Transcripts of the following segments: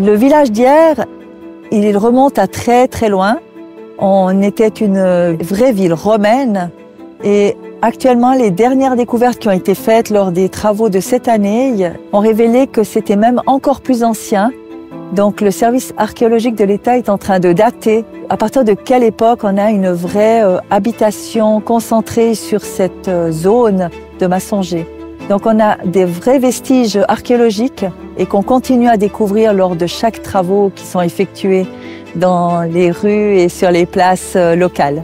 Le village d'hier, il remonte à très très loin. On était une vraie ville romaine et actuellement les dernières découvertes qui ont été faites lors des travaux de cette année ont révélé que c'était même encore plus ancien. Donc le service archéologique de l'État est en train de dater à partir de quelle époque on a une vraie habitation concentrée sur cette zone de Massonger. Donc on a des vrais vestiges archéologiques et qu'on continue à découvrir lors de chaque travaux qui sont effectués dans les rues et sur les places locales.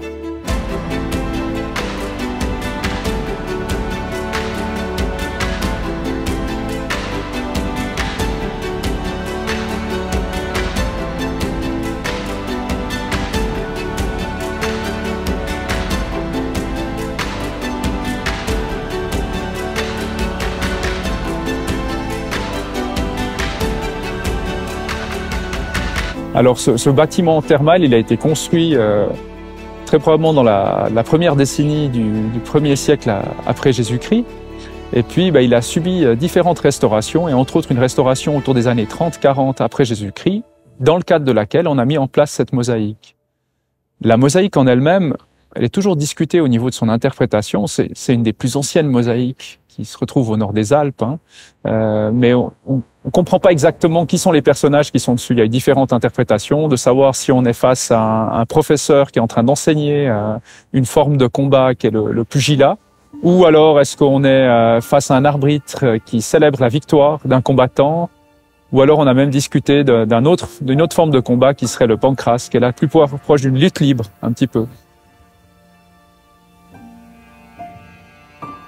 Alors ce bâtiment thermal, il a été construit très probablement dans la première décennie du 1er siècle après Jésus-Christ. Et puis il a subi différentes restaurations, et entre autres une restauration autour des années 30-40 après Jésus-Christ, dans le cadre de laquelle on a mis en place cette mosaïque. La mosaïque en elle-même, elle est toujours discutée au niveau de son interprétation. C'est une des plus anciennes mosaïques qui se retrouve au nord des Alpes, mais on ne comprend pas exactement qui sont les personnages qui sont dessus. Il y a eu différentes interprétations, de savoir si on est face à un professeur qui est en train d'enseigner une forme de combat qui est le pugilat, ou alors est-ce qu'on est face à un arbitre qui célèbre la victoire d'un combattant, ou alors on a même discuté d'une autre forme de combat qui serait le pancras, qui est là plus proche d'une lutte libre, un petit peu.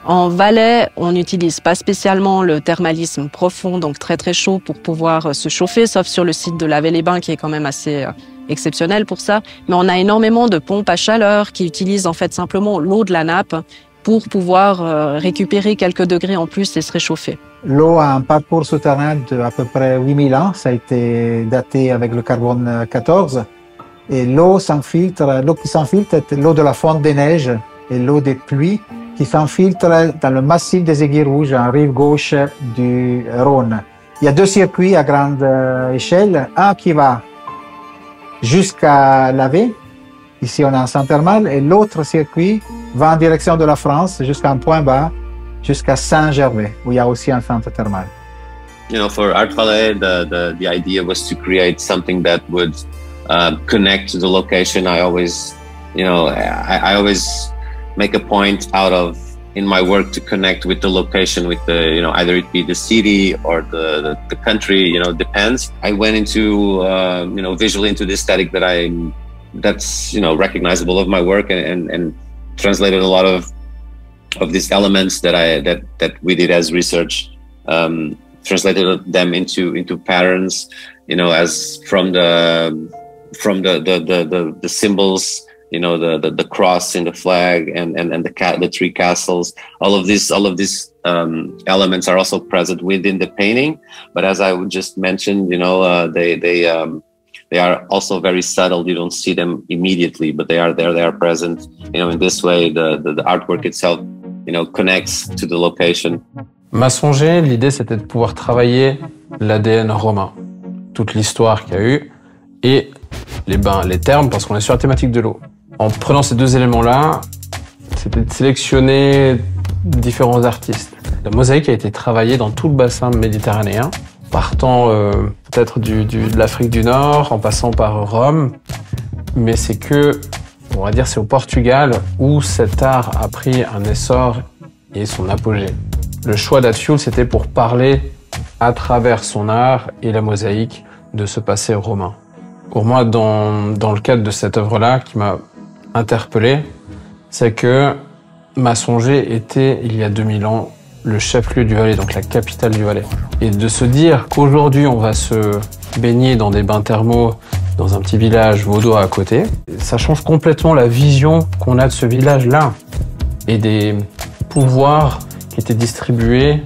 En Valais, on n'utilise pas spécialement le thermalisme profond, donc très très chaud pour pouvoir se chauffer, sauf sur le site de Lavey-les-Bains qui est quand même assez exceptionnel pour ça. Mais on a énormément de pompes à chaleur qui utilisent en fait simplement l'eau de la nappe pour pouvoir récupérer quelques degrés en plus et se réchauffer. L'eau a un parcours souterrain de à peu près 8000 ans, ça a été daté avec le carbone 14. Et l'eau s'infiltre, l'eau qui s'infiltre est l'eau de la fonte des neiges et l'eau des pluies qui s'infiltre dans le massif des Aiguilles Rouges, en rive gauche du Rhône. Il y a deux circuits à grande échelle, un qui va jusqu'à Lavey, ici on a un centre thermal, et l'autre circuit va en direction de la France jusqu'à un point bas, jusqu'à Saint-Gervais, où il y a aussi un centre thermal. You know, for Art Valais, the idea was to create something that would connect to the location. I always, I always make a point out of in my work to connect with the location, with the either it be the city or the country, depends. I went into visually into the aesthetic that's recognizable of my work, and translated a lot of these elements that we did as research, translated them into patterns, as from the symbols, the cross in the flag and the three castles. All of these elements are also present within the painting. But as I just mentioned, they are also very subtle. You don't see them immediately, but they are there. They are present. In this way, the artwork itself, connects to the location. Massonger, l'idée c'était de pouvoir travailler l'ADN romain, toute l'histoire qu'il y a eu, et les termes, parce qu'on est sur la thématique de l'eau. En prenant ces deux éléments-là, c'était de sélectionner différents artistes. La mosaïque a été travaillée dans tout le bassin méditerranéen, partant peut-être de l'Afrique du Nord, en passant par Rome, mais c'est c'est au Portugal où cet art a pris un essor et son apogée. Le choix d'Atfiul, c'était pour parler à travers son art et la mosaïque de ce passé romain. Pour moi, dans le cadre de cette œuvre-là, qui m'a interpellé, c'est que Massonger était, il y a 2000 ans, le chef-lieu du Valais, donc la capitale du Valais. Et de se dire qu'aujourd'hui, on va se baigner dans des bains thermaux dans un petit village vaudois à côté, ça change complètement la vision qu'on a de ce village-là et des pouvoirs qui étaient distribués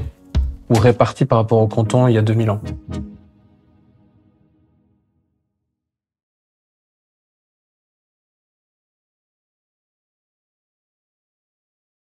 ou répartis par rapport au canton il y a 2000 ans.